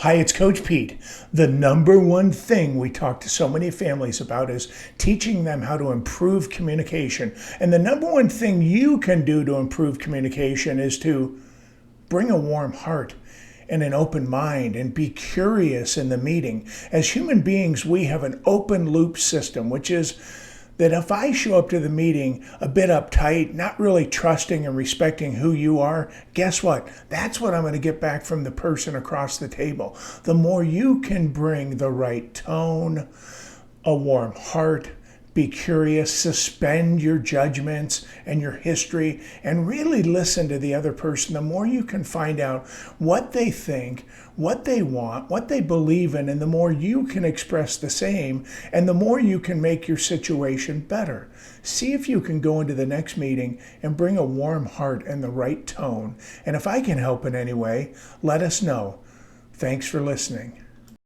Hi, it's Coach Pete. The number one thing we talk to so many families about is teaching them how to improve communication. And the number one thing you can do to improve communication is to bring a warm heart and an open mind and be curious in the meeting. As human beings, we have an open loop system, which is that if I show up to the meeting a bit uptight, not really trusting and respecting who you are, guess what? That's what I'm going to get back from the person across the table. The more you can bring the right tone, a warm heart, be curious, suspend your judgments and your history, and really listen to the other person, the more you can find out what they think, what they want, what they believe in, and the more you can express the same, and the more you can make your situation better. See if you can go into the next meeting and bring a warm heart and the right tone. And if I can help in any way, let us know. Thanks for listening.